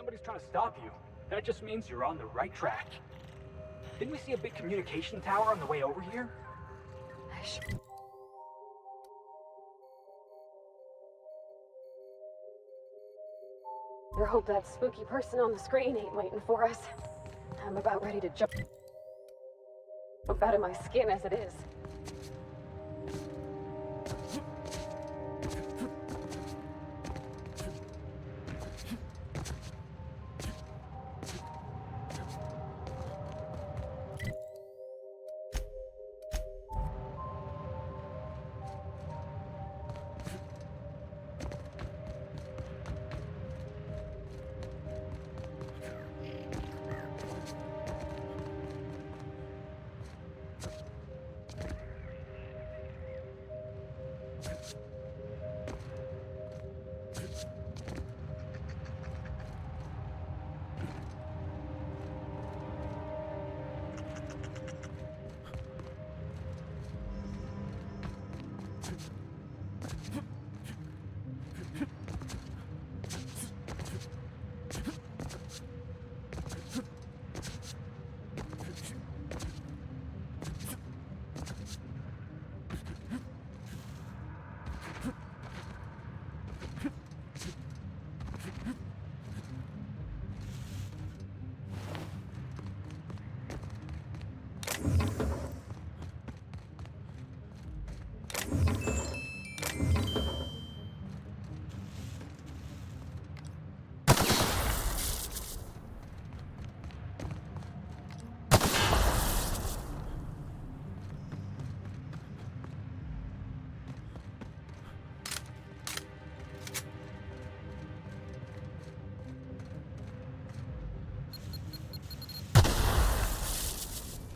somebody's trying to stop you, that just means you're on the right track. Didn't we see a big communication tower on the way over here? I hope that spooky person on the screen ain't waiting for us. I'm about ready to jump out of my skin as it is.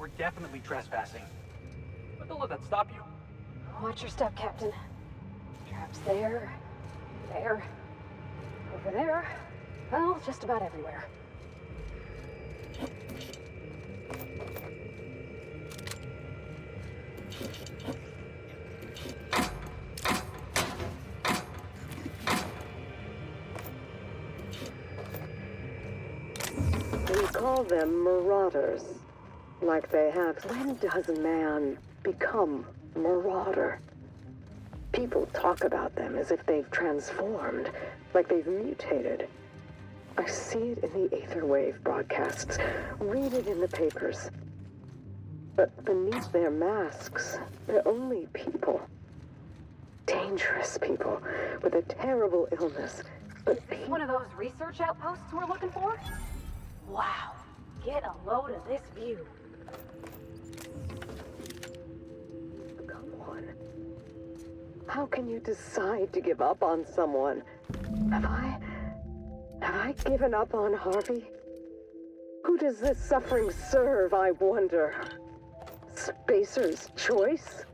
We're definitely trespassing. But don't let that stop you. Watch your step, Captain. Traps there, there, over there. Well, just about everywhere. We call them marauders. Like they have. When does man become marauder? People talk about them as if they've transformed, like they've mutated. I see it in the Aetherwave broadcasts, read it in the papers. But beneath their masks, they're only people. Dangerous people with a terrible illness. But One of those research outposts we're looking for? Wow. Get a load of this view. Come on. How can you decide to give up on someone? Have I given up on Harvey? Who does this suffering serve, I wonder? Spacer's choice?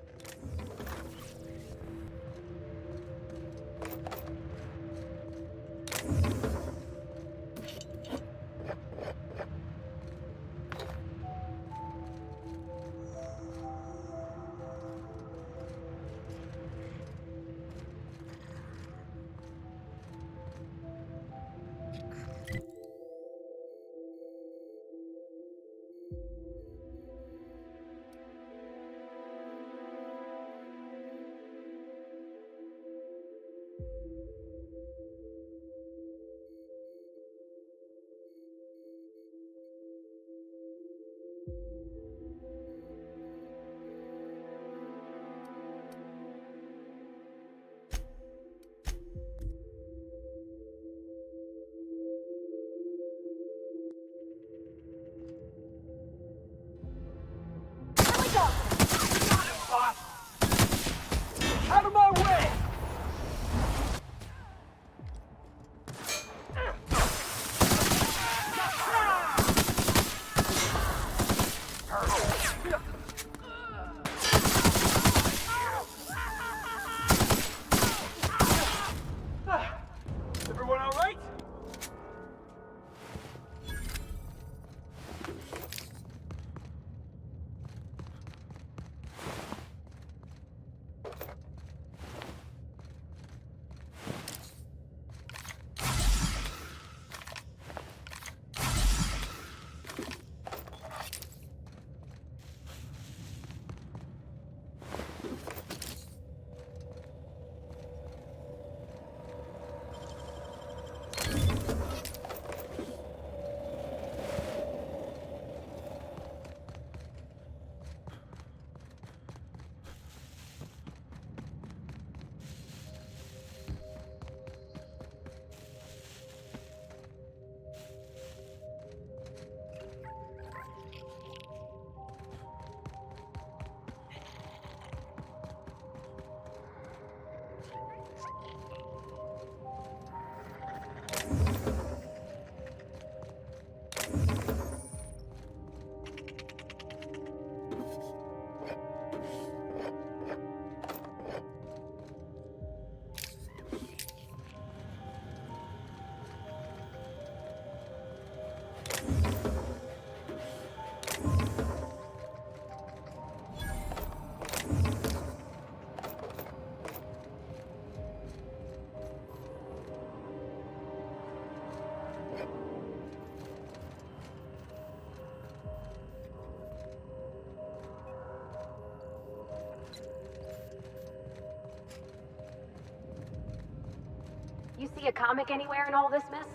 You see a comic anywhere in all this mess?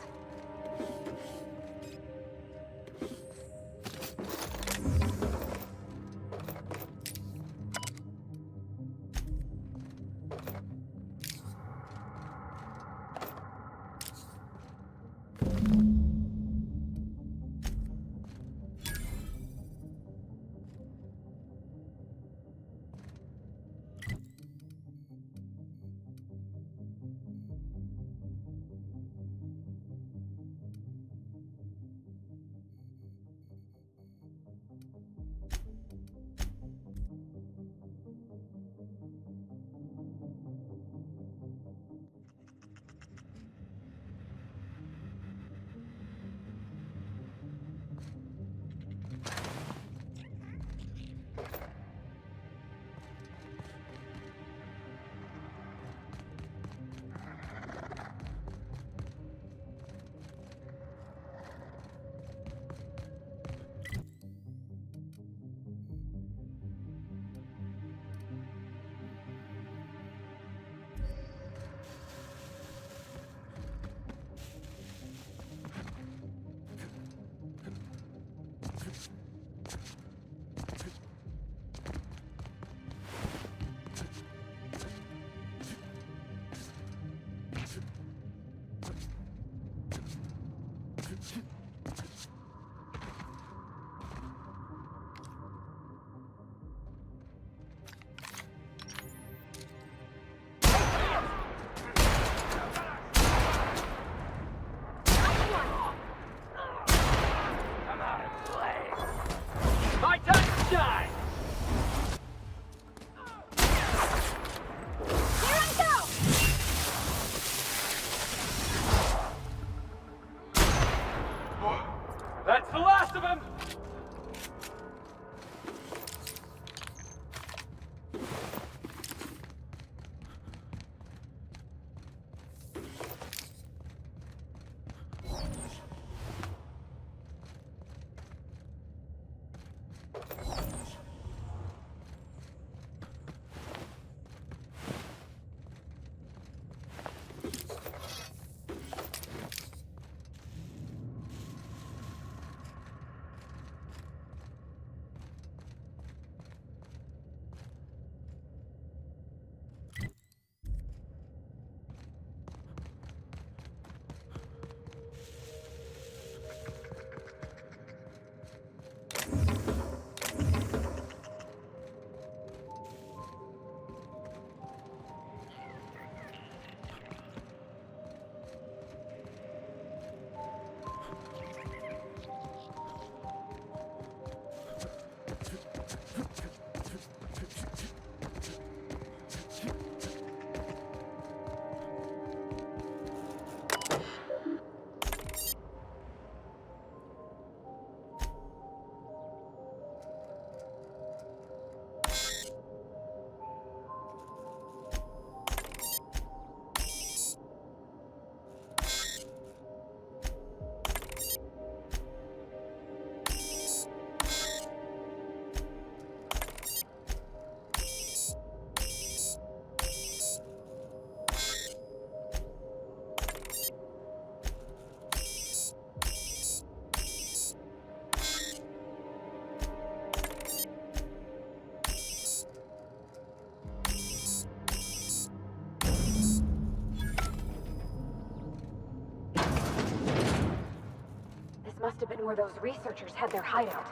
My time to shine! Here I go! That's the last of him! This must have been where those researchers had their hideout.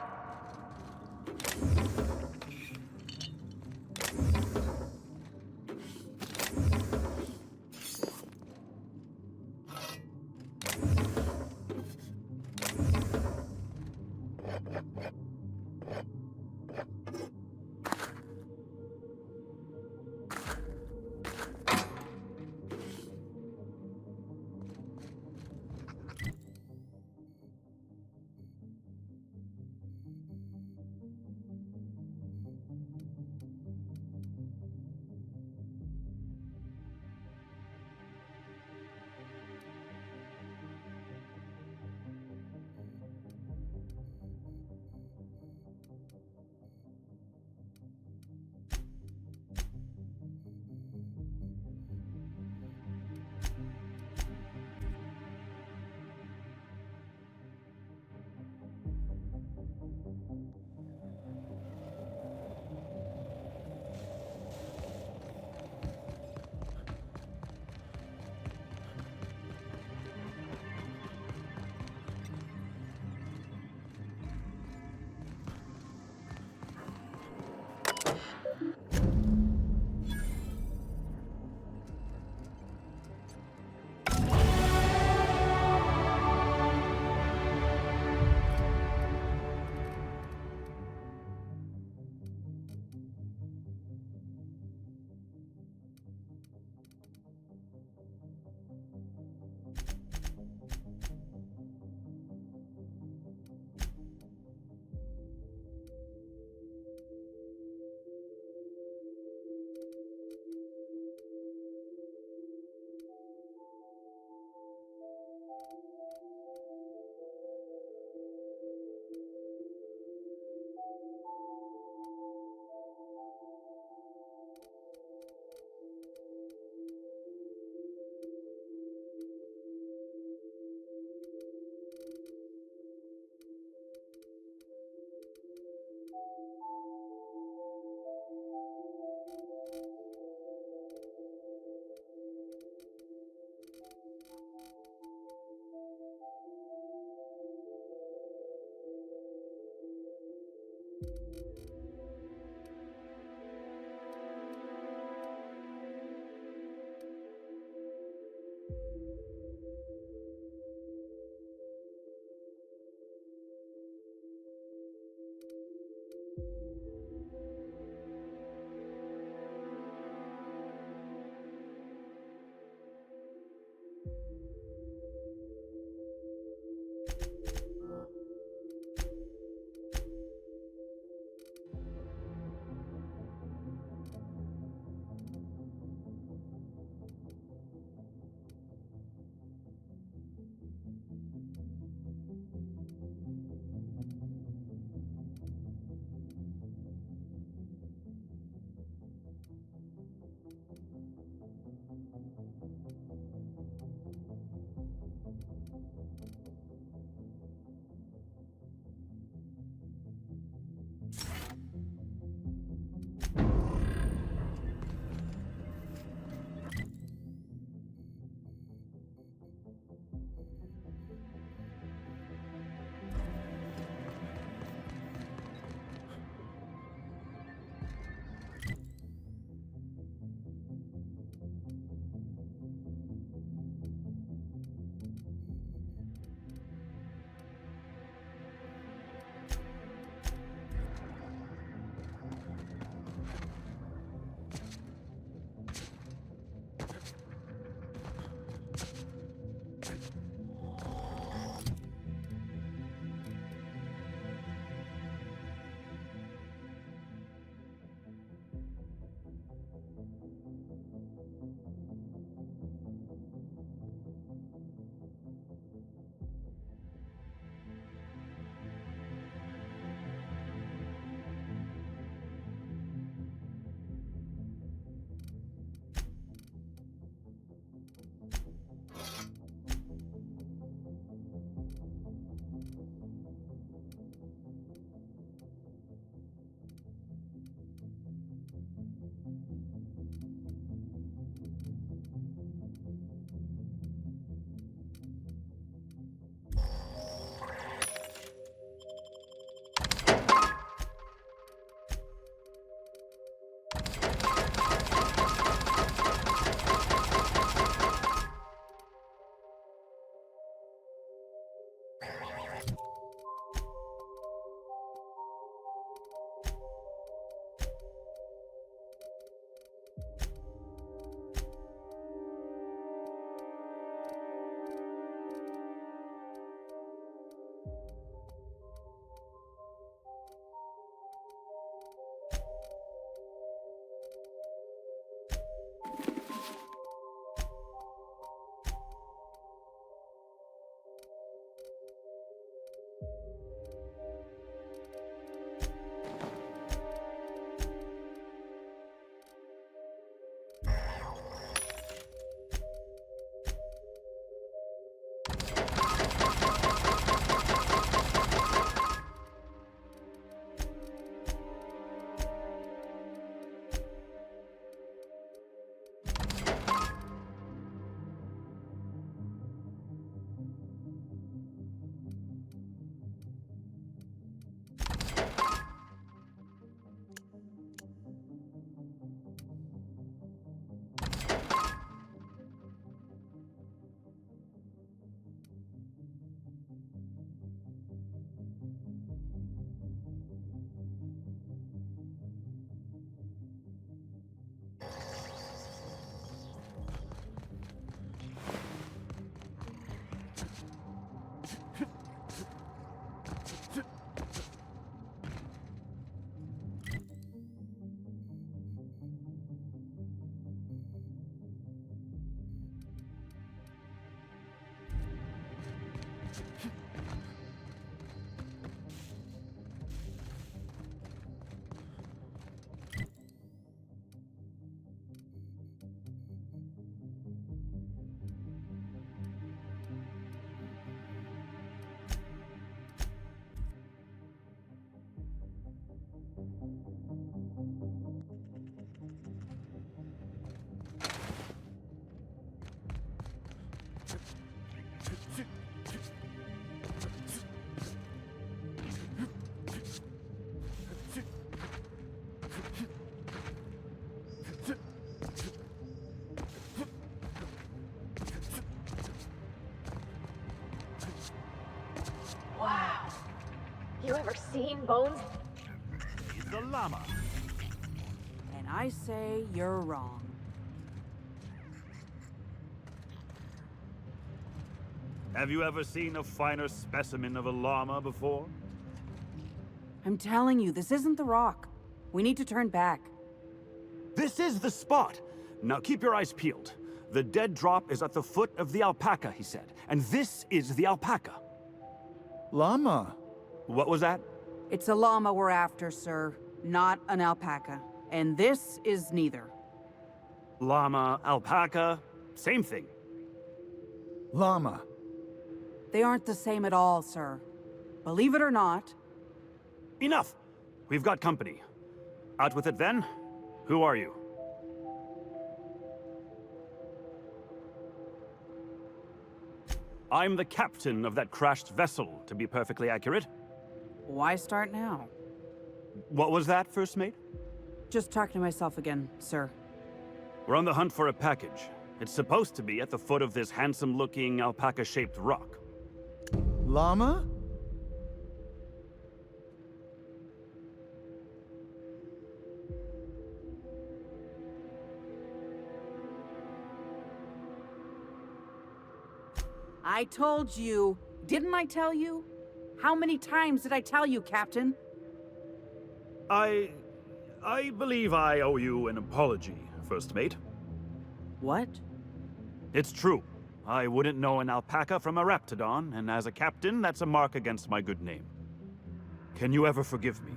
You ever seen bones? He's a llama. And I say you're wrong. Have you ever seen a finer specimen of a llama before? I'm telling you, this isn't the rock. We need to turn back. This is the spot! Now keep your eyes peeled. The dead drop is at the foot of the alpaca, he said. And this is the alpaca. Llama. What was that? It's a llama we're after, sir, not an alpaca. And this is neither. Llama, alpaca, same thing. Llama. They aren't the same at all, sir. Believe it or not. Enough! We've got company. Out with it then. Who are you? I'm the captain of that crashed vessel, to be perfectly accurate. Why start now? What was that, First Mate? Just talking to myself again, sir. We're on the hunt for a package. It's supposed to be at the foot of this handsome-looking alpaca-shaped rock. Llama? I told you. Didn't I tell you? How many times did I tell you, Captain? I believe I owe you an apology, First Mate. What? It's true. I wouldn't know an alpaca from a raptidon, and as a captain, that's a mark against my good name. Can you ever forgive me?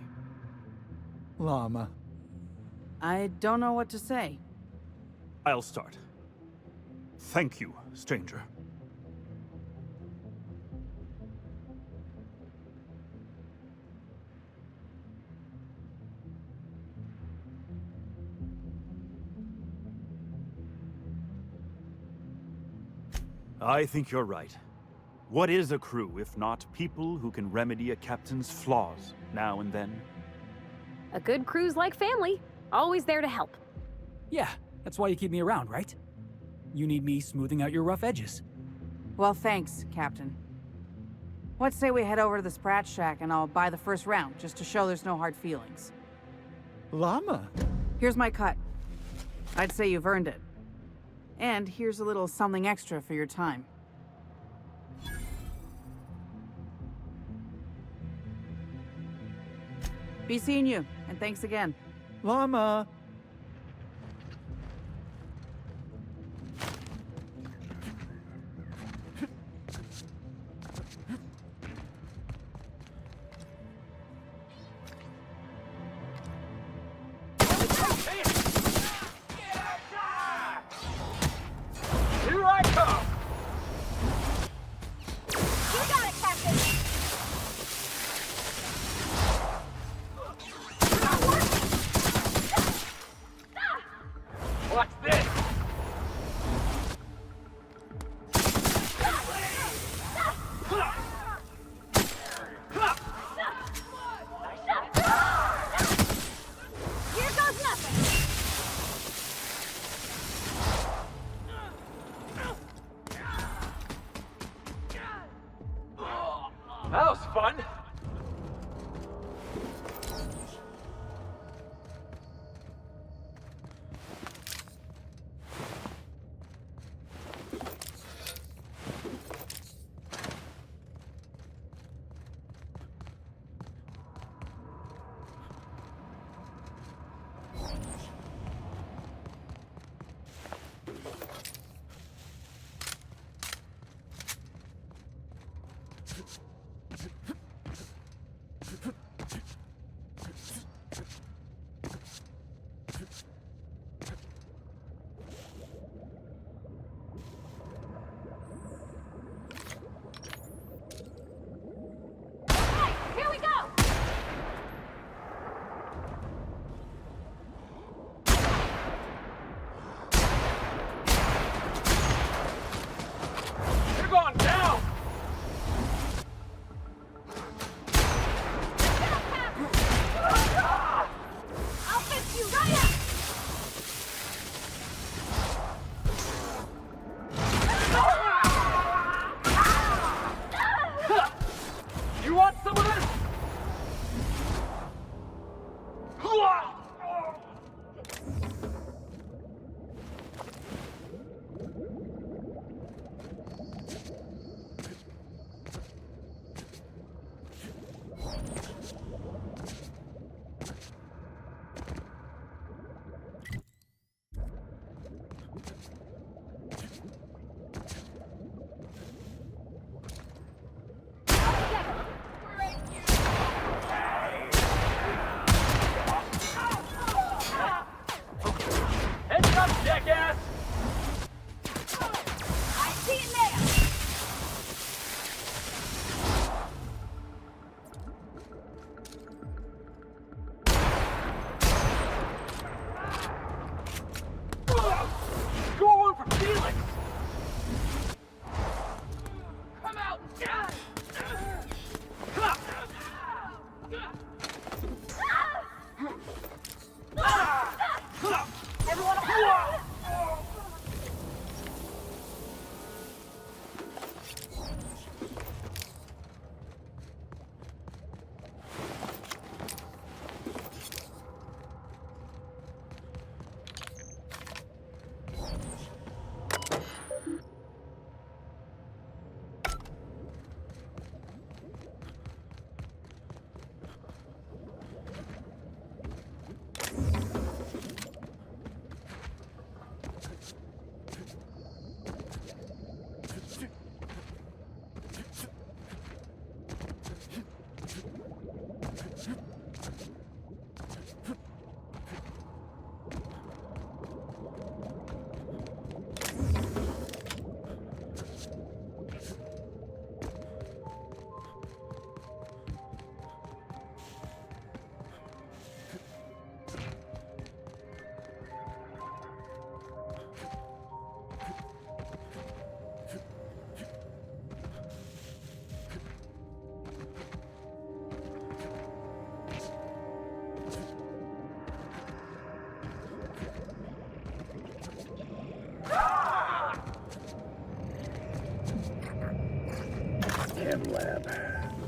Llama. I don't know what to say. I'll start. Thank you, stranger. I think you're right. What is a crew if not people who can remedy a captain's flaws now and then? A good crew's like family. Always there to help. Yeah, that's why you keep me around, right? You need me smoothing out your rough edges. Well, thanks, Captain. What say we head over to the Sprat Shack and I'll buy the first round, just to show there's no hard feelings. Llama? Here's my cut. I'd say you've earned it. And here's a little something extra for your time. Be seeing you, and thanks again. Llama! Here I come! You got it, Captain! What's this? Here goes nothing! That was fun.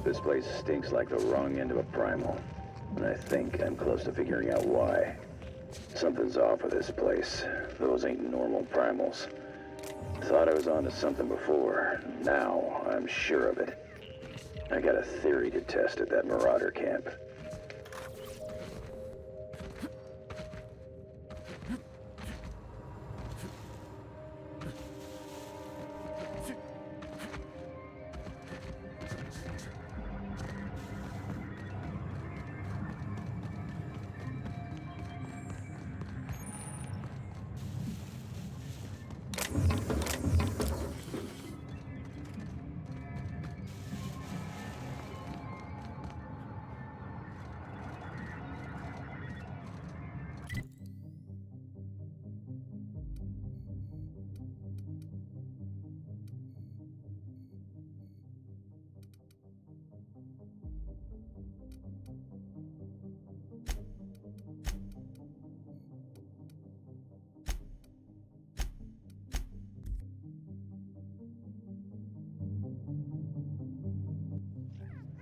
This place stinks like the wrong end of a primal. And I think I'm close to figuring out why. Something's off with this place. Those ain't normal primals. Thought I was onto something before. Now I'm sure of it. I got a theory to test at that Marauder camp.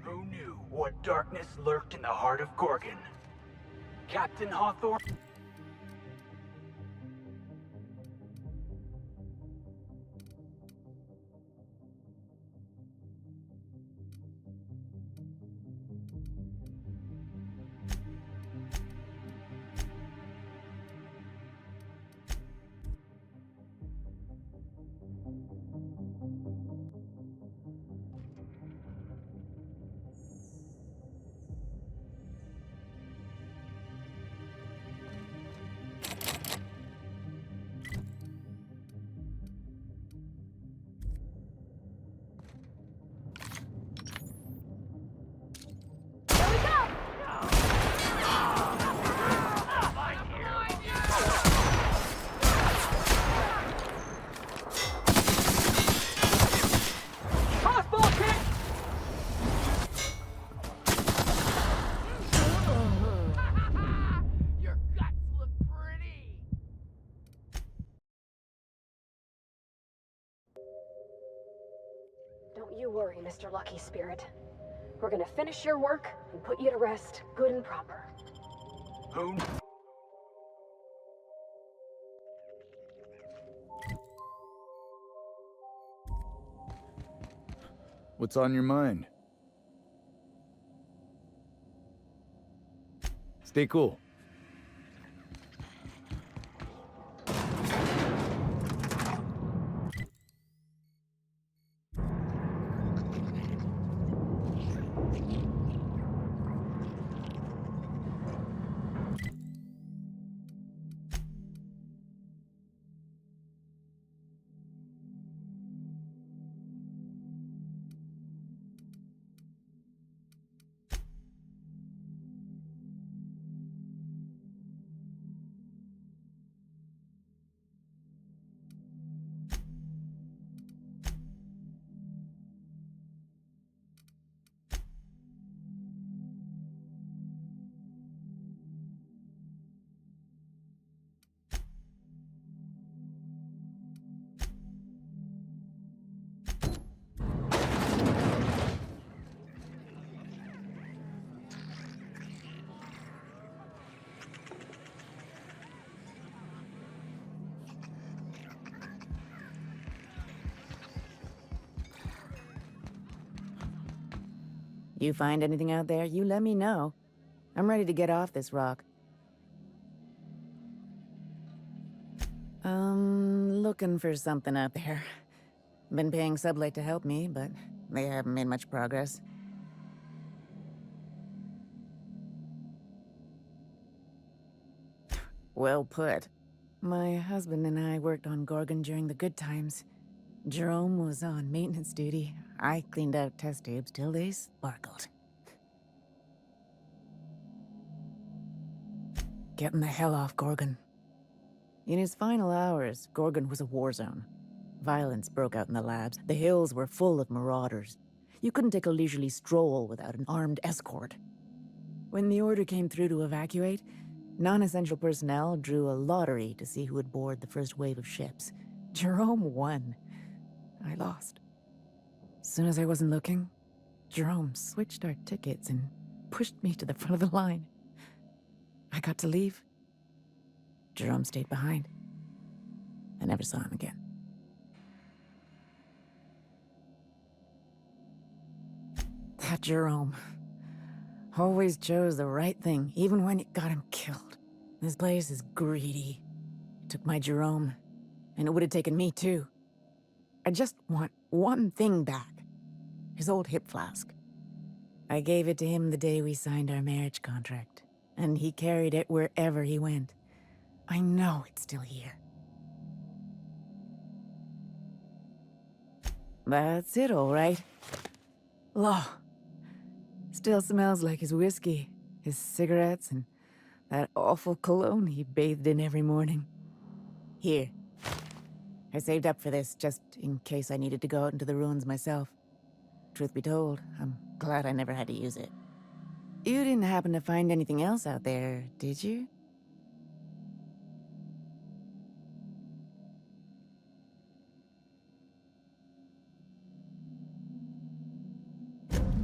Who knew what darkness lurked in the heart of Gorgon? Captain Hawthorne? Don't you worry, Mr. Lucky Spirit. We're gonna finish your work and put you to rest, good and proper. Who knew? What's on your mind? Stay cool. You find anything out there, you let me know. I'm ready to get off this rock. Looking for something out there. Been paying Sublight to help me, but they haven't made much progress. Well put. My husband and I worked on Gorgon during the good times. Jerome was on maintenance duty. I cleaned out test tubes till they sparkled. Getting the hell off Gorgon. In his final hours, Gorgon was a war zone. Violence broke out in the labs. The hills were full of marauders. You couldn't take a leisurely stroll without an armed escort. When the order came through to evacuate, non-essential personnel drew a lottery to see who would board the first wave of ships. Jerome won. I lost. As soon as I wasn't looking, Jerome switched our tickets and pushed me to the front of the line. I got to leave. Jerome stayed behind. I never saw him again. That Jerome always chose the right thing, even when it got him killed. This place is greedy. It took my Jerome, and it would have taken me too. I just want one thing back. His old hip flask. I gave it to him the day we signed our marriage contract, and he carried it wherever he went. I know it's still here. That's it, all right. Law. Still smells like his whiskey, his cigarettes, and that awful cologne he bathed in every morning. Here. I saved up for this just in case I needed to go out into the ruins myself. Truth be told, I'm glad I never had to use it. You didn't happen to find anything else out there, did you?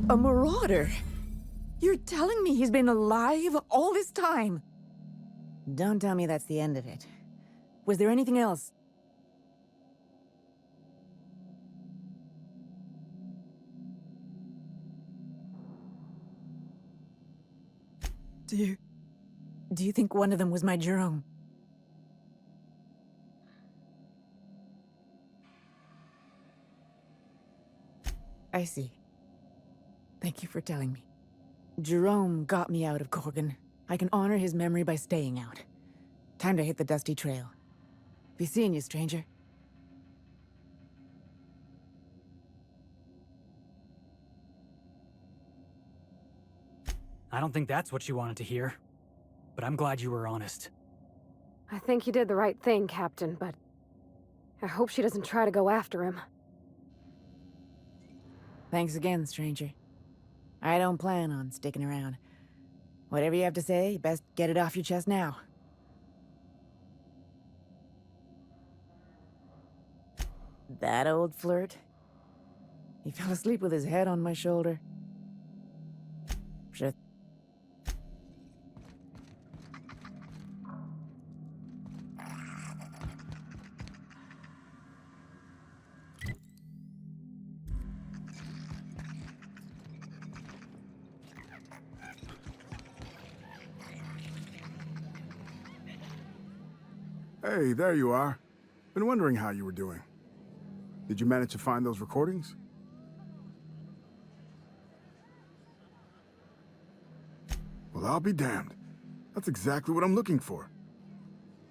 A marauder? You're telling me he's been alive all this time? Don't tell me that's the end of it. Was there anything else? Do you think one of them was my Jerome? I see. Thank you for telling me. Jerome got me out of Gorgon. I can honor his memory by staying out. Time to hit the dusty trail. Be seeing you, stranger. I don't think that's what you wanted to hear, but I'm glad you were honest. I think you did the right thing, Captain, but I hope she doesn't try to go after him. Thanks again, stranger. I don't plan on sticking around. Whatever you have to say, you best get it off your chest now. That old flirt? He fell asleep with his head on my shoulder. Sure. Hey, there you are. Been wondering how you were doing. Did you manage to find those recordings? Well, I'll be damned. That's exactly what I'm looking for.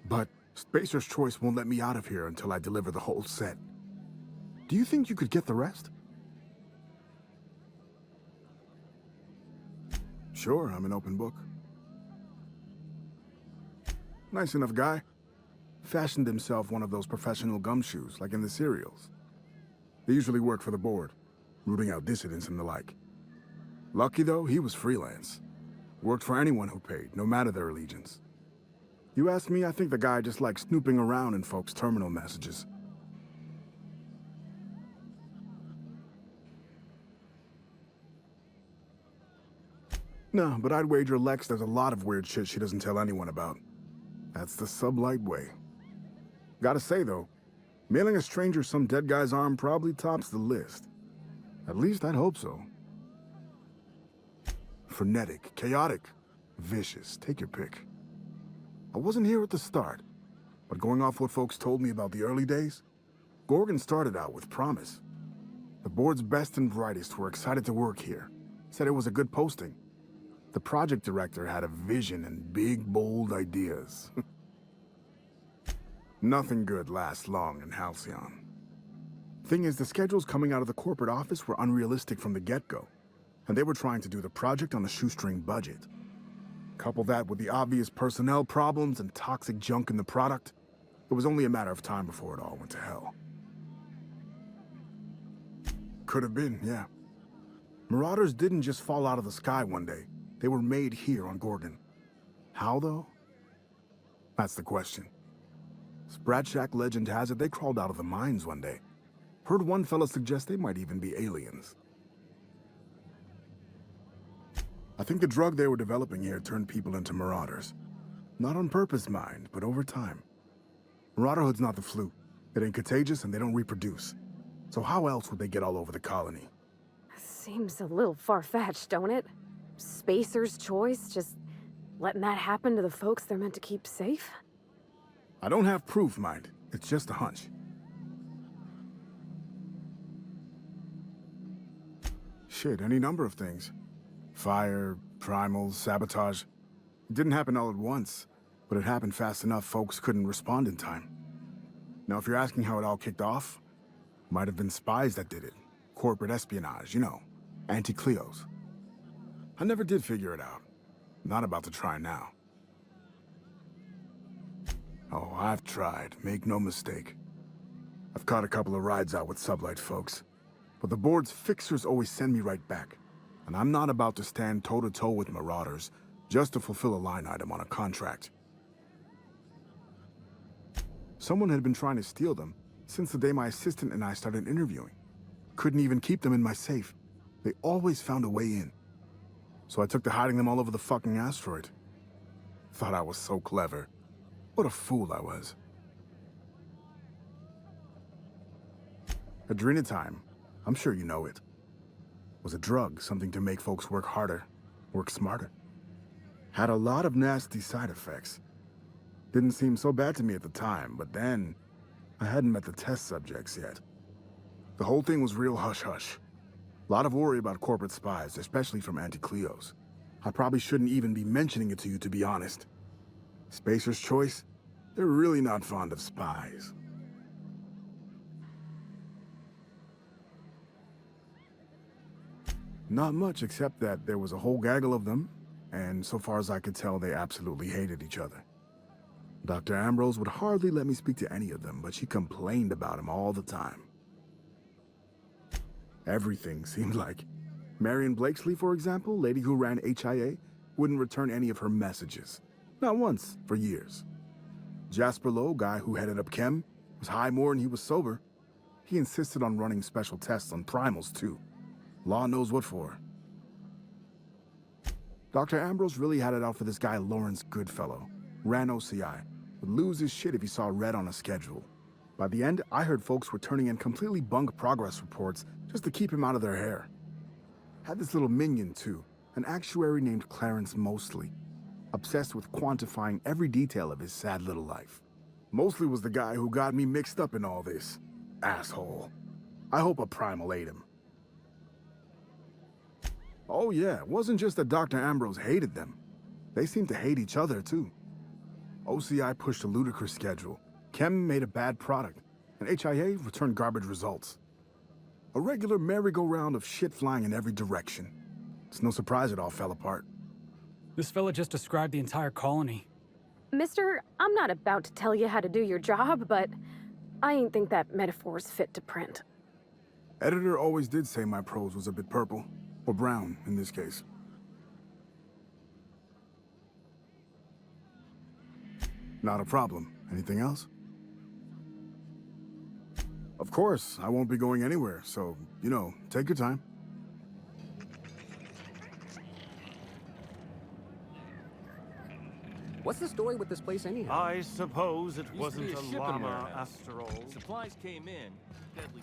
But Spacer's Choice won't let me out of here until I deliver the whole set. Do you think you could get the rest? Sure, I'm an open book. Nice enough guy. Fashioned himself one of those professional gumshoes, like in the serials. They usually work for the board, rooting out dissidents and the like. Lucky though, he was freelance. Worked for anyone who paid, no matter their allegiance. You ask me, I think the guy just likes snooping around in folks' terminal messages. No, but I'd wager Lex there's a lot of weird shit she doesn't tell anyone about. That's the sublight way. Gotta say, though, mailing a stranger some dead guy's arm probably tops the list. At least I'd hope so. Frenetic, chaotic, vicious, take your pick. I wasn't here at the start, but going off what folks told me about the early days, Gorgon started out with promise. The board's best and brightest were excited to work here, said it was a good posting. The project director had a vision and big, bold ideas. Nothing good lasts long in Halcyon. Thing is, the schedules coming out of the corporate office were unrealistic from the get-go, and they were trying to do the project on a shoestring budget. Couple that with the obvious personnel problems and toxic junk in the product, it was only a matter of time before it all went to hell. Could have been, yeah. Marauders didn't just fall out of the sky one day. They were made here on Gorgon. How, though? That's the question. Sprat Shack legend has it they crawled out of the mines one day. Heard one fella suggest they might even be aliens. I think the drug they were developing here turned people into marauders. Not on purpose, mind, but over time. Marauderhood's not the flu. It ain't contagious and they don't reproduce. So how else would they get all over the colony? Seems a little far-fetched, don't it? Spacer's choice, just letting that happen to the folks they're meant to keep safe? I don't have proof, mind. It's just a hunch. Shit, any number of things. Fire, primals, sabotage. It didn't happen all at once, but it happened fast enough folks couldn't respond in time. Now, if you're asking how it all kicked off, might have been spies that did it. Corporate espionage, you know. Anti-Cleos. I never did figure it out. Not about to try now. Oh, I've tried, make no mistake. I've caught a couple of rides out with sublight folks. But the board's fixers always send me right back. And I'm not about to stand toe-to-toe with marauders just to fulfill a line item on a contract. Someone had been trying to steal them since the day my assistant and I started interviewing. Couldn't even keep them in my safe. They always found a way in. So I took to hiding them all over the fucking asteroid. Thought I was so clever. What a fool I was. Adrenatime, I'm sure you know it, was a drug, something to make folks work harder, work smarter. Had a lot of nasty side effects. Didn't seem so bad to me at the time, but then I hadn't met the test subjects yet. The whole thing was real hush-hush. A lot of worry about corporate spies, especially from Anti-Cleos. I probably shouldn't even be mentioning it to you, to be honest. Spacer's choice? They're really not fond of spies. Not much, except that there was a whole gaggle of them, and so far as I could tell, they absolutely hated each other. Dr. Ambrose would hardly let me speak to any of them, but she complained about him all the time. Everything seemed like. Marion Blakesley, for example, lady who ran HIA, wouldn't return any of her messages. Not once, for years. Jasper Lowe, guy who headed up Chem, was high more than he was sober. He insisted on running special tests on primals, too. Law knows what for. Dr. Ambrose really had it out for this guy Lawrence Goodfellow. Ran OCI. Would lose his shit if he saw red on a schedule. By the end, I heard folks were turning in completely bunk progress reports just to keep him out of their hair. Had this little minion, too. An actuary named Clarence Mosley. Obsessed with quantifying every detail of his sad little life. Mosley was the guy who got me mixed up in all this. Asshole. I hope a primal ate him. Oh yeah, it wasn't just that Dr. Ambrose hated them. They seemed to hate each other, too. OCI pushed a ludicrous schedule. Chem made a bad product, and HIA returned garbage results. A regular merry-go-round of shit flying in every direction. It's no surprise it all fell apart. This fella just described the entire colony. Mister, I'm not about to tell you how to do your job, but I ain't think that metaphor's fit to print. Editor always did say my prose was a bit purple. Or brown, in this case. Not a problem. Anything else? Of course, I won't be going anywhere, so, you know, take your time. What's the story with this place anyhow? I suppose it wasn't be a a shipping llama warehouse. after all. Supplies came in. Deadly.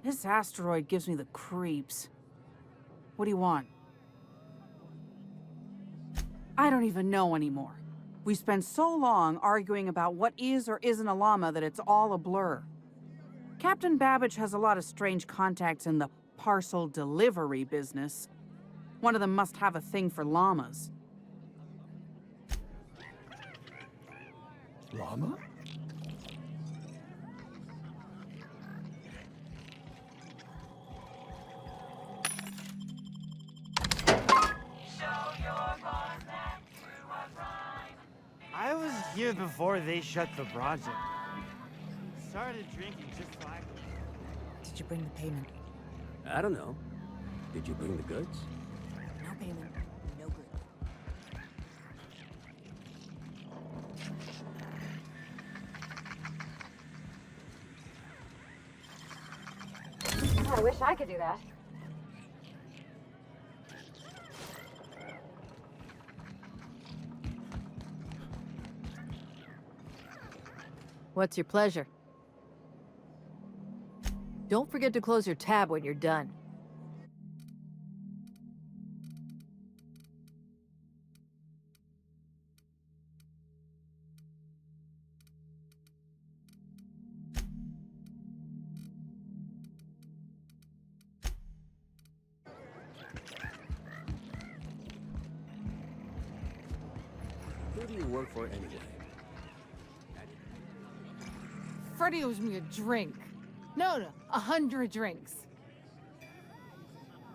This asteroid gives me the creeps. What do you want? I don't even know anymore. We spent so long arguing about what is or isn't a llama that it's all a blur. Captain Babbage has a lot of strange contacts in the parcel delivery business. One of them must have a thing for llamas. Llama? I was here before they shut the project. Started drinking just 5 minutes. Did you bring the payment? I don't know. Did you bring the goods? No payment, no good. I wish I could do that. What's your pleasure? Don't forget to close your tab when you're done. Who do you work for anyway? Freddie owes me a drink. No, 100 drinks.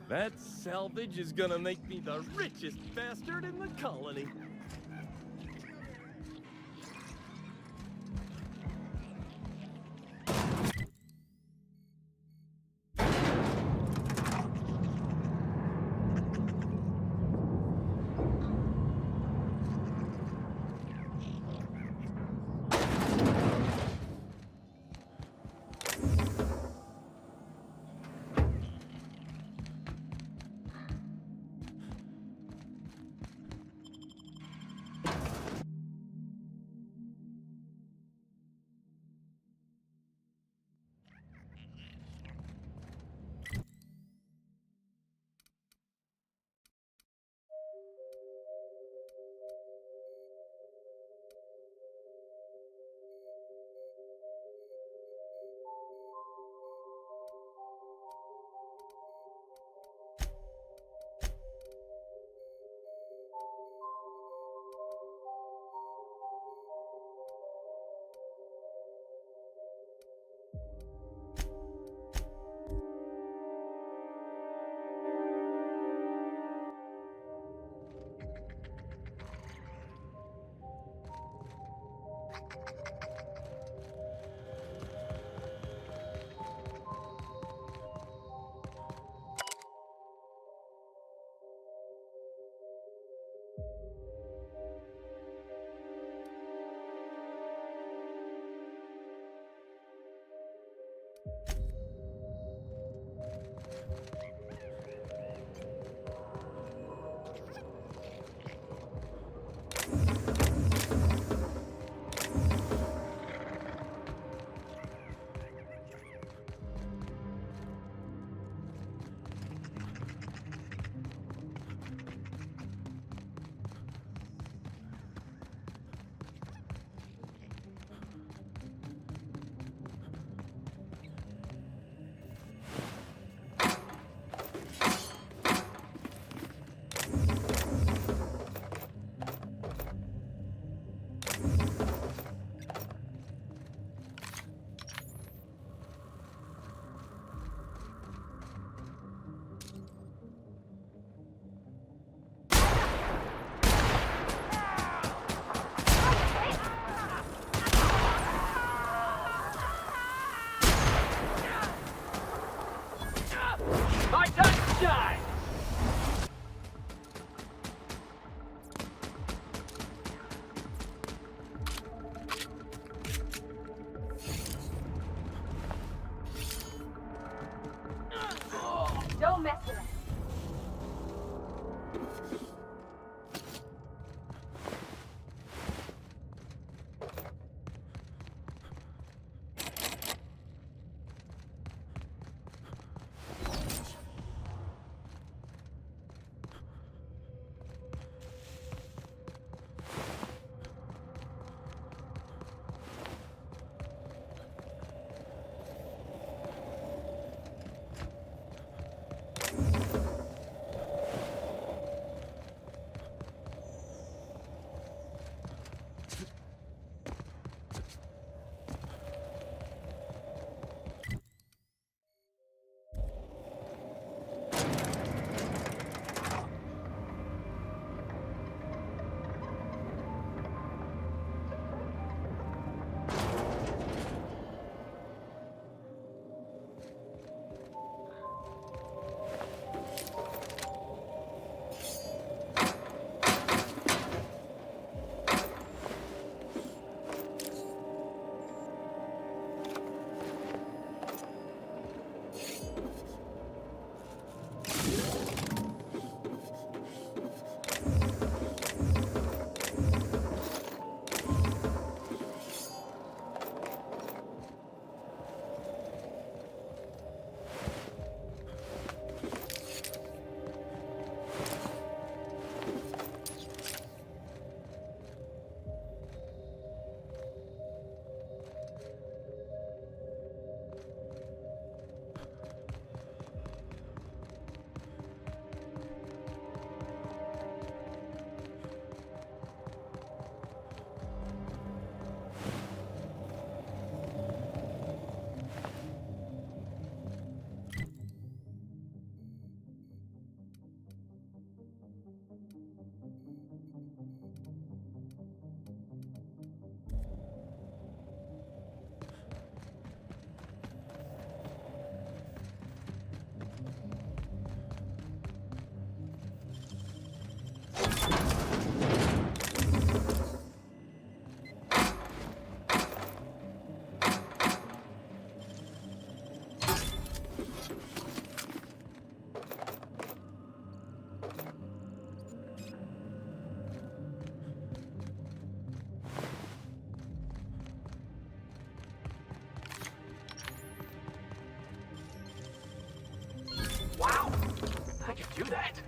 That salvage is gonna make me the richest bastard in the colony. My time to shine! Don't mess with us. Wow! How'd you do that?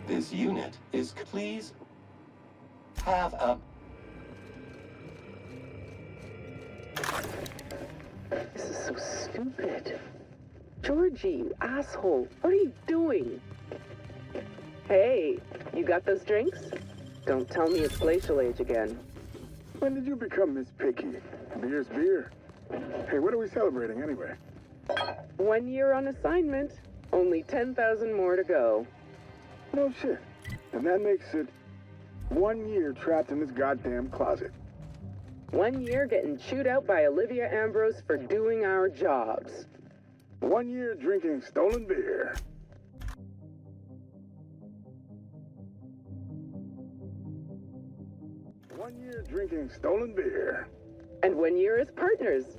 This unit is please have a... This is so stupid. Georgie, you asshole. What are you doing? Hey, you got those drinks? Don't tell me it's Glacial Age again. When did you become this picky? Beer's beer. Hey, what are we celebrating anyway? 1 year on assignment. Only 10,000 more to go. No shit. And that makes it 1 year trapped in this goddamn closet. 1 year getting chewed out by Olivia Ambrose for doing our jobs. 1 year drinking stolen beer. One year drinking stolen beer. And 1 year as partners.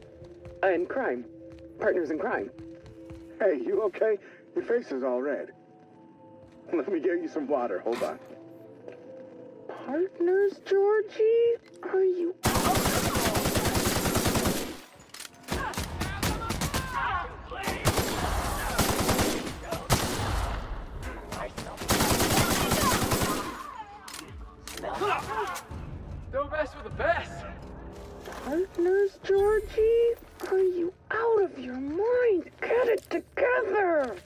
In crime. Partners in crime. Hey, you okay? Your face is all red. Let me get you some water. Hold on. Partners, Georgie? Are you... Don't mess with the best. Partners, Georgie? Are you out of your mind? Get it together!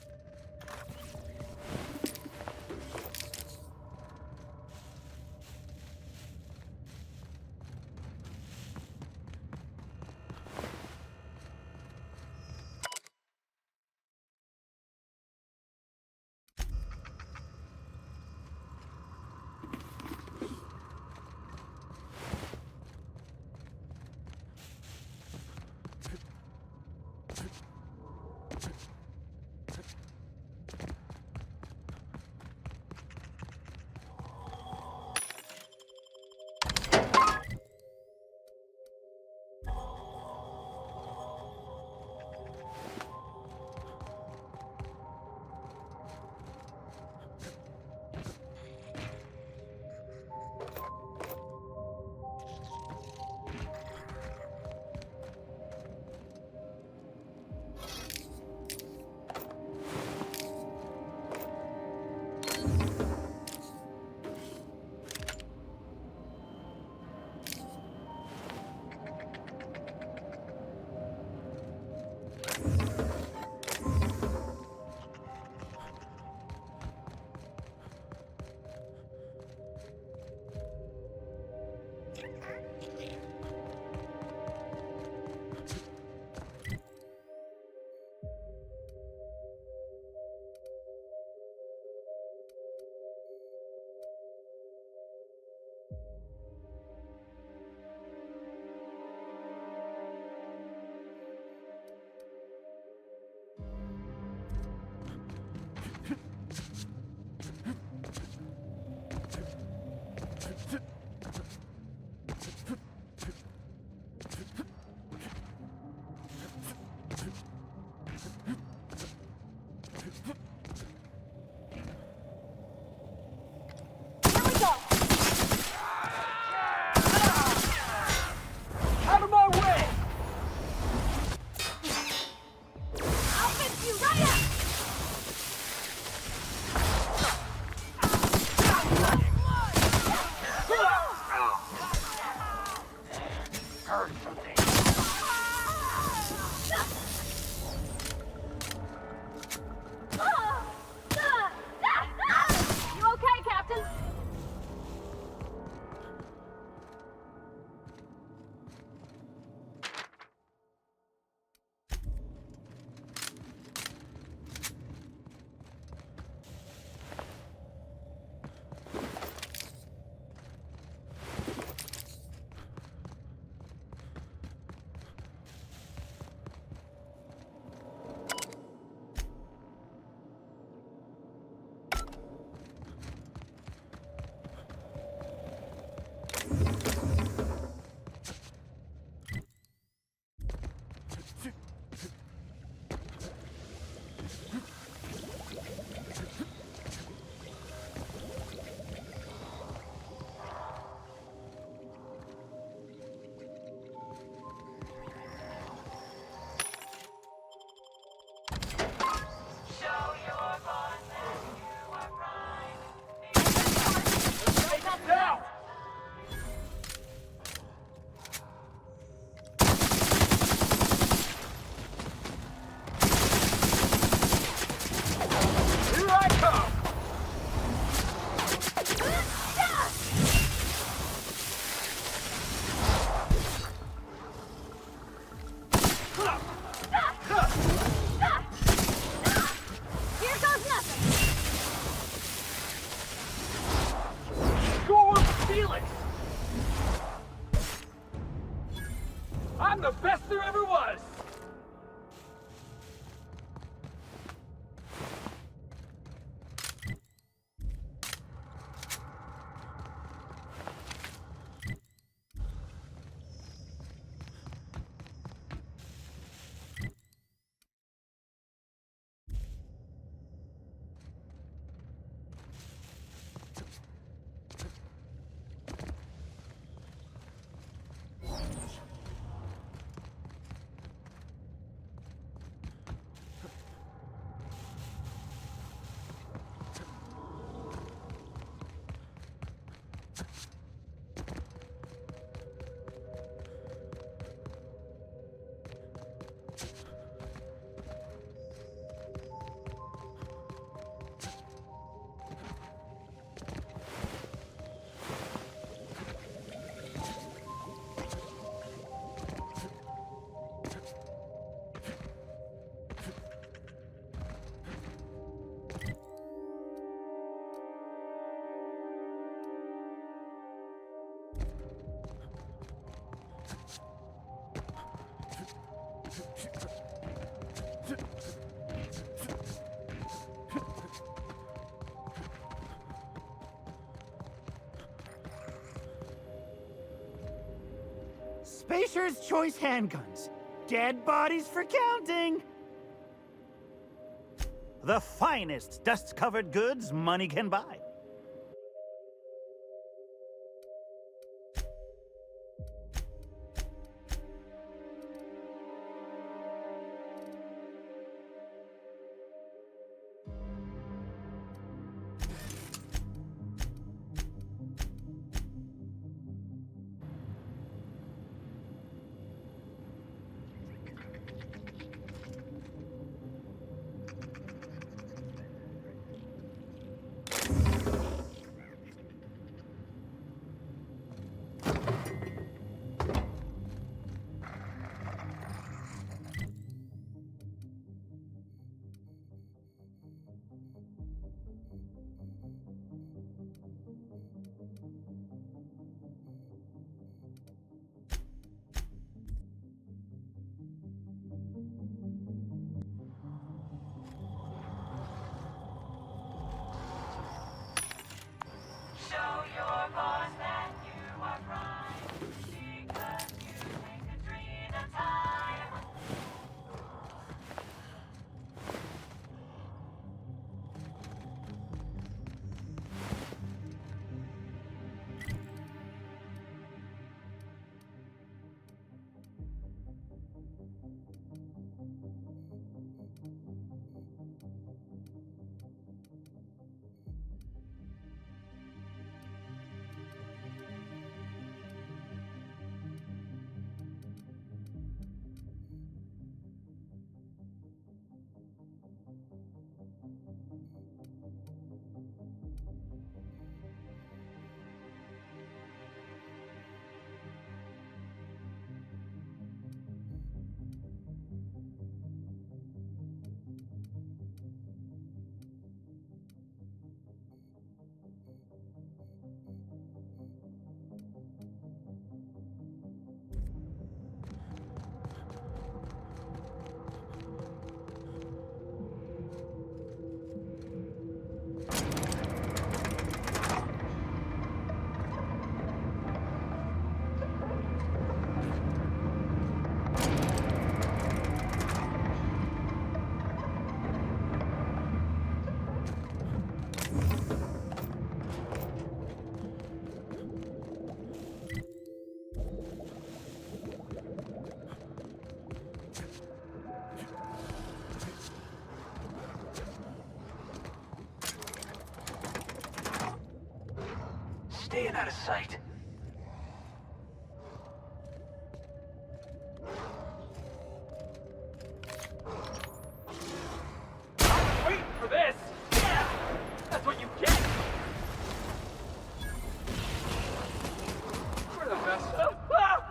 Out of my way! I'll fix you right up! Heard something. You okay, Captain? I'm the best there ever was! Spacer's Choice handguns. Dead bodies for counting. The finest dust-covered goods money can buy. Staying out of sight. Wait for this! Yeah! That's what you get! We're the best. It burns!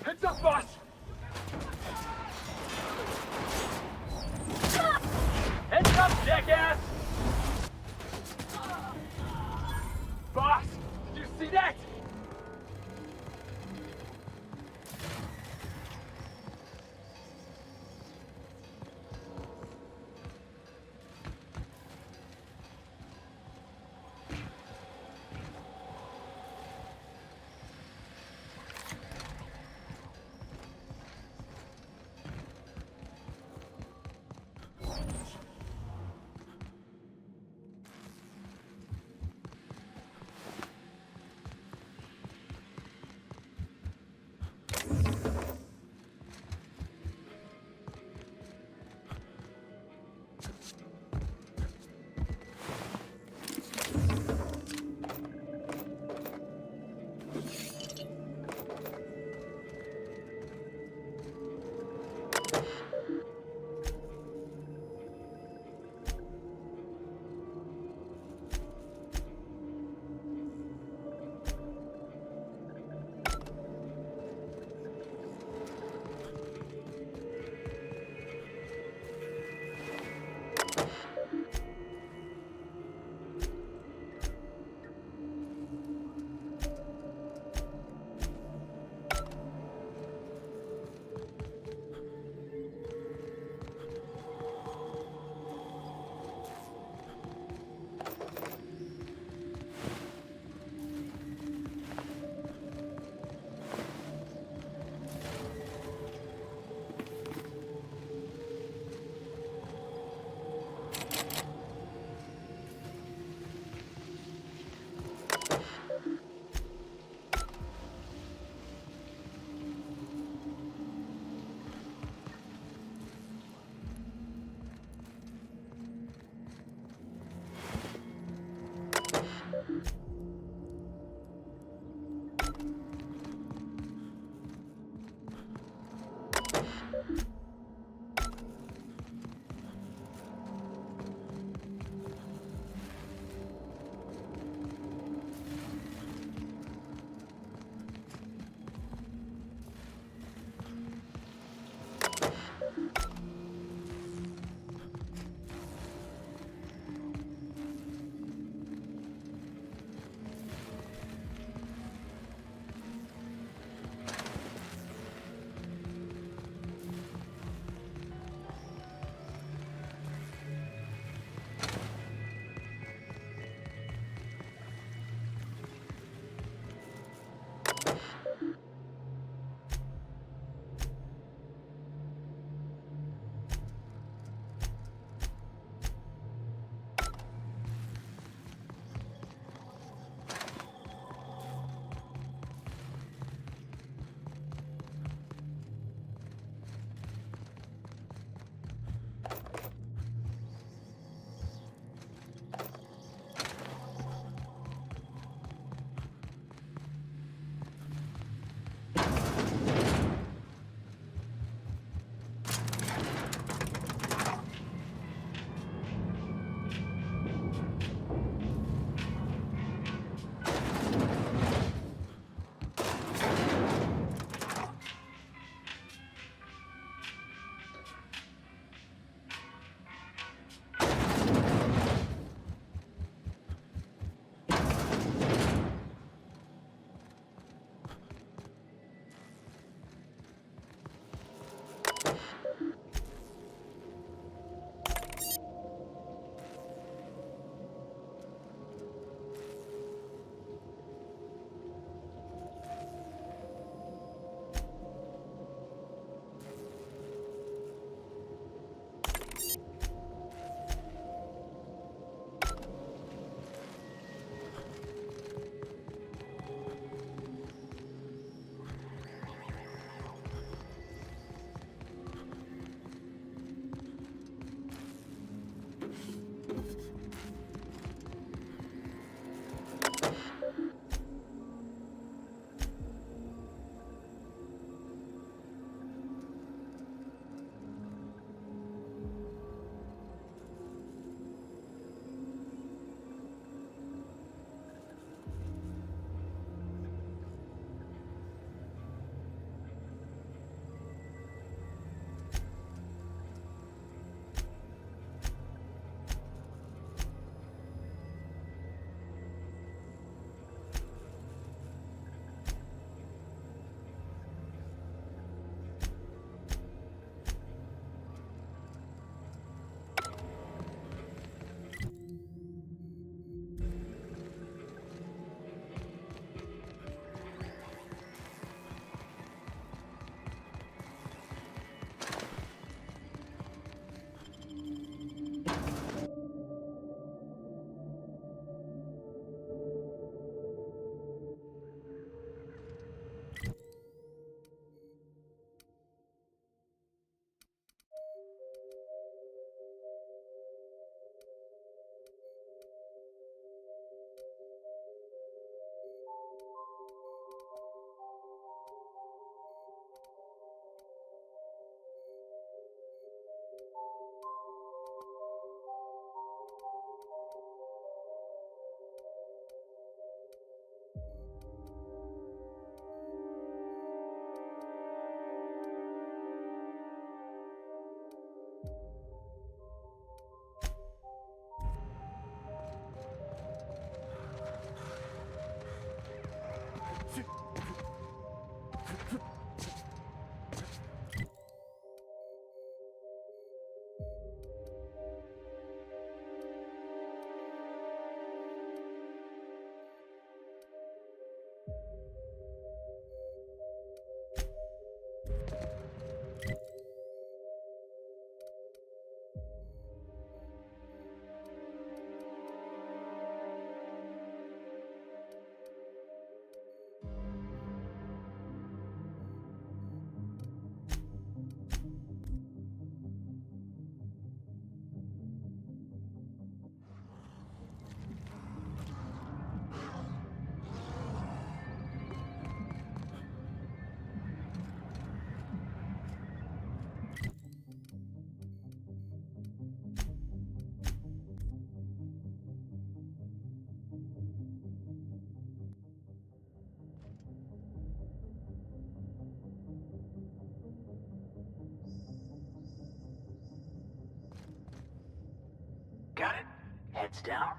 Heads up, boss! Heads up, jackass! Boss, did you see that? Got it. Heads down.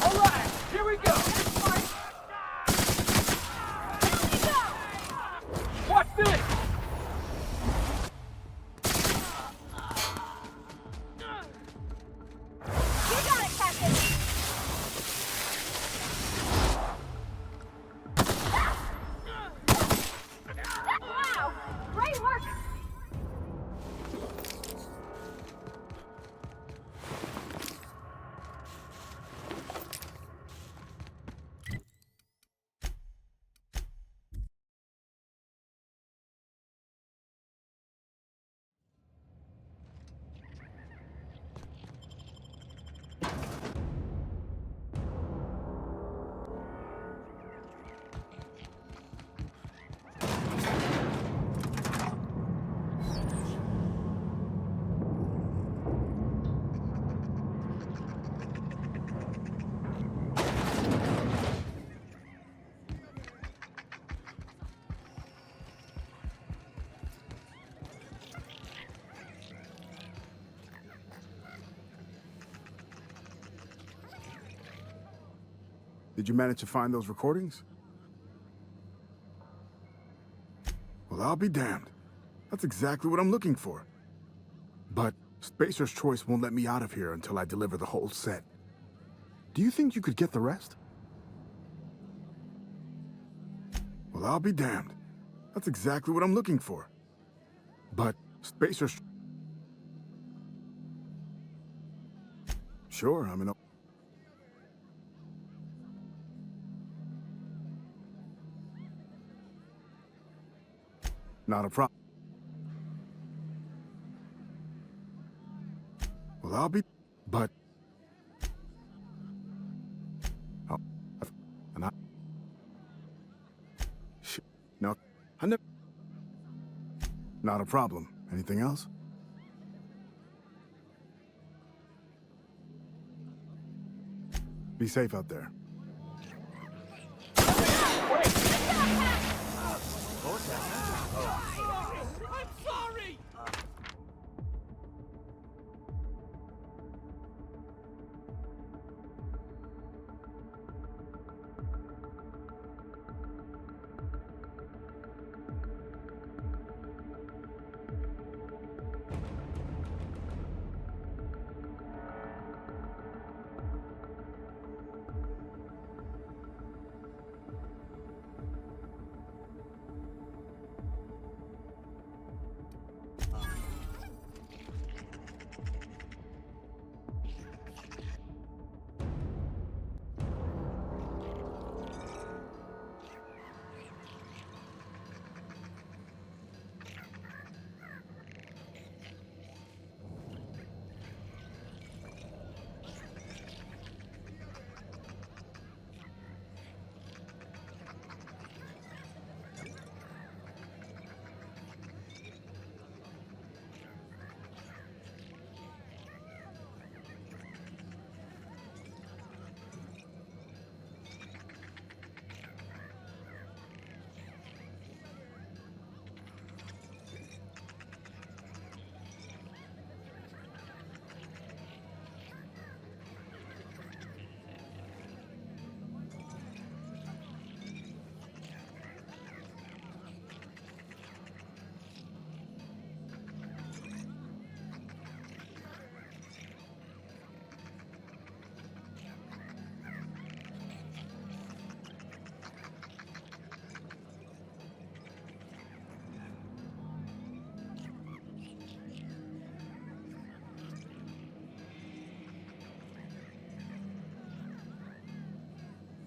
Alright, here we go! Watch this! You got it, Captain! Wow! Great work! Did you manage to find those recordings? Well, I'll be damned. That's exactly what I'm looking for. But Spacer's Choice won't let me out of here until I deliver the whole set. Do you think you could get the rest? Well, I'll be damned. That's exactly what I'm looking for. But Spacer's... Sure, I'm in a... Not a problem. Well, I'll be... But... Oh, and I... Shit. No, I never... Not a problem. Anything else? Be safe out there. I'm sorry!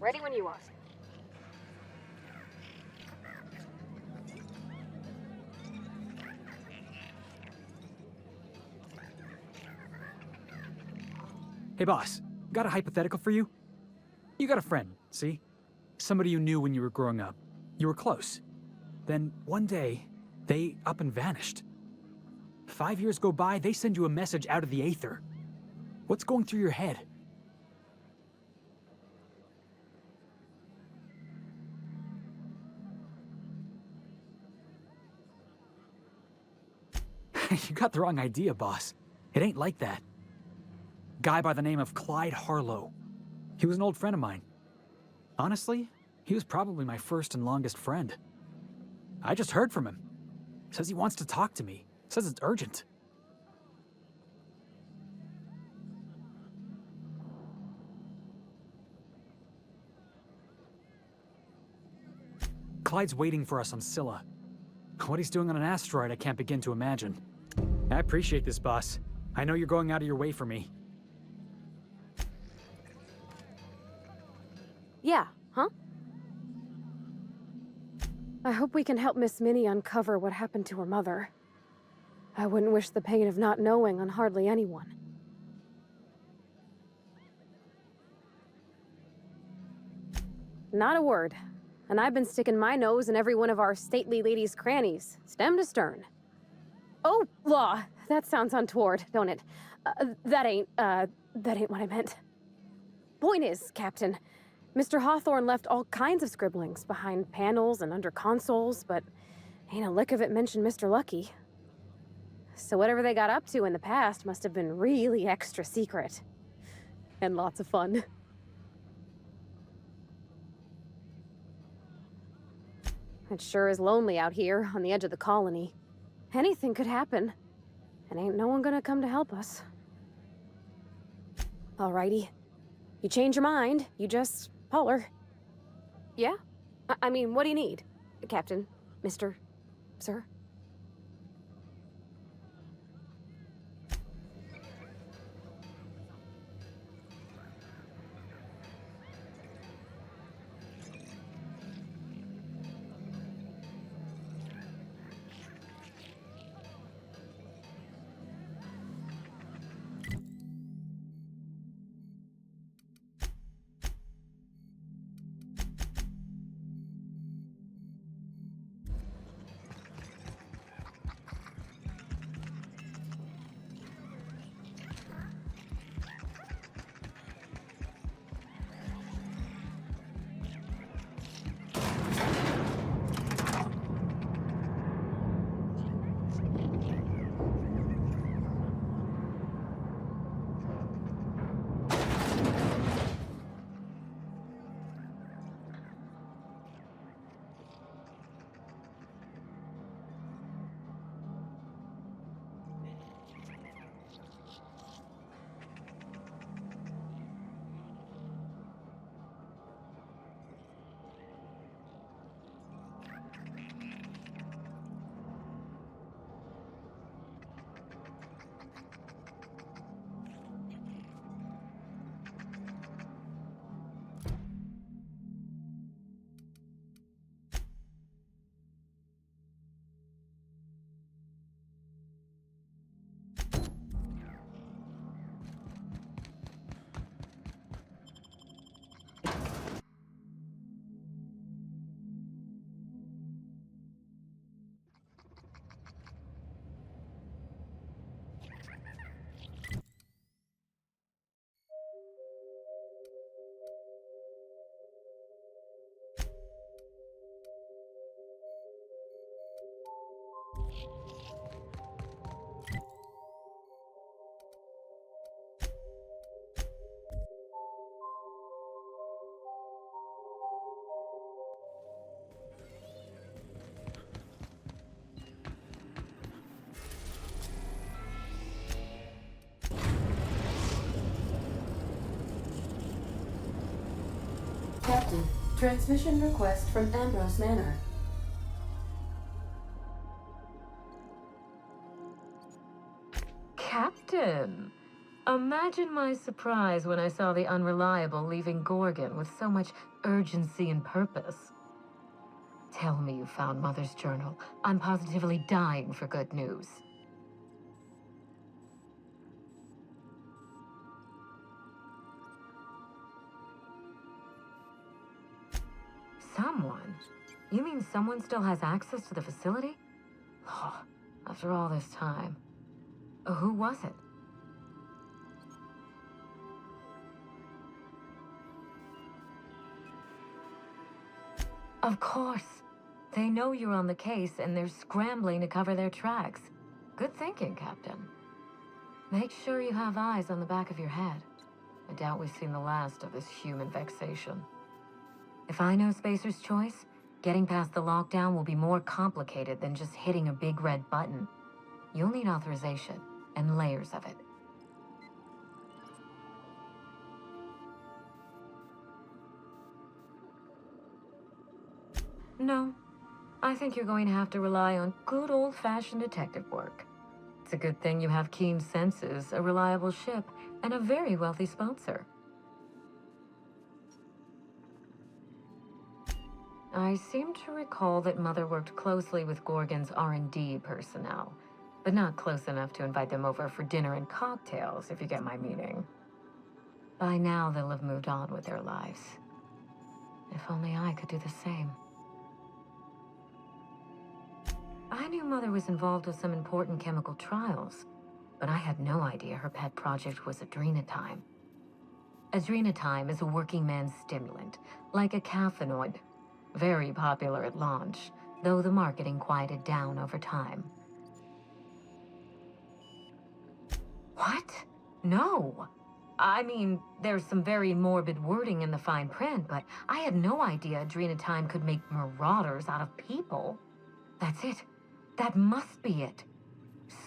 Ready when you are. Hey boss, got a hypothetical for you? You got a friend, see? Somebody you knew when you were growing up. You were close. Then one day, they up and vanished. 5 years go by, they send you a message out of the aether. What's going through your head? You got the wrong idea, boss. It ain't like that. Guy by the name of Clyde Harlow. He was an old friend of mine. Honestly, he was probably my first and longest friend. I just heard from him. Says he wants to talk to me. Says it's urgent. Clyde's waiting for us on Scylla. What he's doing on an asteroid, I can't begin to imagine. I appreciate this, boss. I know you're going out of your way for me. Yeah, huh? I hope we can help Miss Minnie uncover what happened to her mother. I wouldn't wish the pain of not knowing on hardly anyone. Not a word. And I've been sticking my nose in every one of our stately ladies' crannies, stem to stern. Oh, law, that sounds untoward, don't it? That ain't what I meant. Point is, Captain, Mr. Hawthorne left all kinds of scribblings behind panels and under consoles, but ain't a lick of it mentioned Mr. Lucky. So whatever they got up to in the past must have been really extra secret. And lots of fun. It sure is lonely out here on the edge of the colony. Anything could happen, and ain't no one gonna come to help us. Alrighty. You change your mind, you just holler. Yeah? I mean, what do you need? Captain? Mr. Sir? Captain, transmission request from Ambrose Manor. Captain, Imagine my surprise when I saw the Unreliable leaving Gorgon with so much urgency and purpose. Tell me you found Mother's journal. I'm positively dying for good news. Someone? You mean someone still has access to the facility? Oh, after all this time. Who was it? Of course. They know you're on the case and they're scrambling to cover their tracks. Good thinking, Captain. Make sure you have eyes on the back of your head. I doubt we've seen the last of this human vexation. If I know Spacer's Choice, getting past the lockdown will be more complicated than just hitting a big red button. You'll need authorization, and layers of it. No. I think you're going to have to rely on good old-fashioned detective work. It's a good thing you have keen senses, a reliable ship, and a very wealthy sponsor. I seem to recall that Mother worked closely with Gorgon's R&D personnel, but not close enough to invite them over for dinner and cocktails, if you get my meaning. By now, they'll have moved on with their lives. If only I could do the same. I knew Mother was involved with some important chemical trials, but I had no idea her pet project was adrenatime. Adrenatime is a working man's stimulant, like a caffeinoid. Very popular at launch, though the marketing quieted down over time. What? No! I mean, there's some very morbid wording in the fine print, but I had no idea adrenatime could make marauders out of people. That's it. That must be it.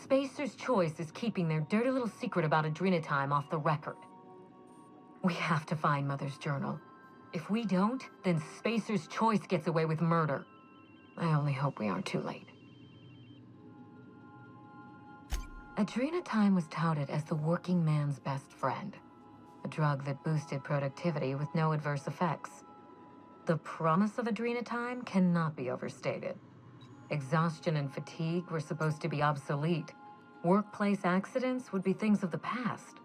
Spacer's Choice is keeping their dirty little secret about adrenatime off the record. We have to find Mother's journal. If we don't, then Spacer's Choice gets away with murder. I only hope we aren't too late. Adrenatime was touted as the working man's best friend, a drug that boosted productivity with no adverse effects. The promise of adrenatime cannot be overstated. Exhaustion and fatigue were supposed to be obsolete. Workplace accidents would be things of the past.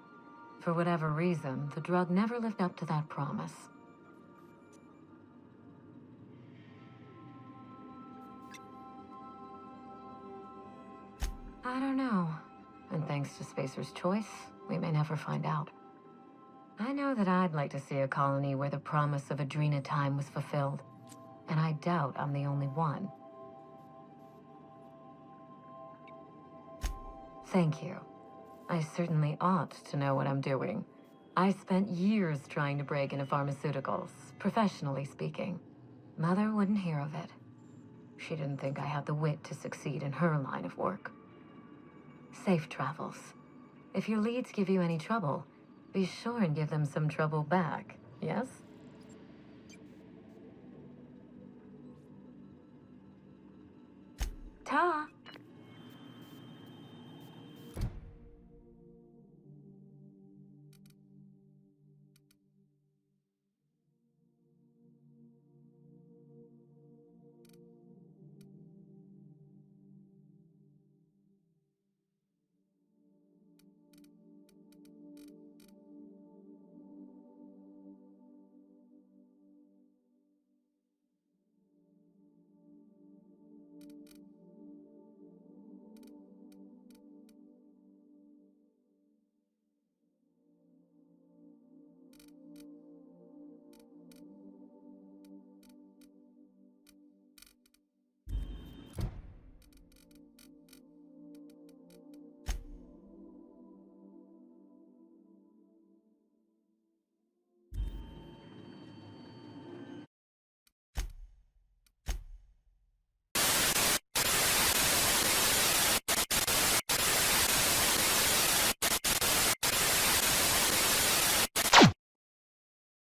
For whatever reason, the drug never lived up to that promise. I don't know. And thanks to Spacer's Choice, we may never find out. I know that I'd like to see a colony where the promise of adrenatime was fulfilled. And I doubt I'm the only one. Thank you. I certainly ought to know what I'm doing. I spent years trying to break into pharmaceuticals, professionally speaking. Mother wouldn't hear of it. She didn't think I had the wit to succeed in her line of work. Safe travels. If your leads give you any trouble, be sure and give them some trouble back, yes? Ta!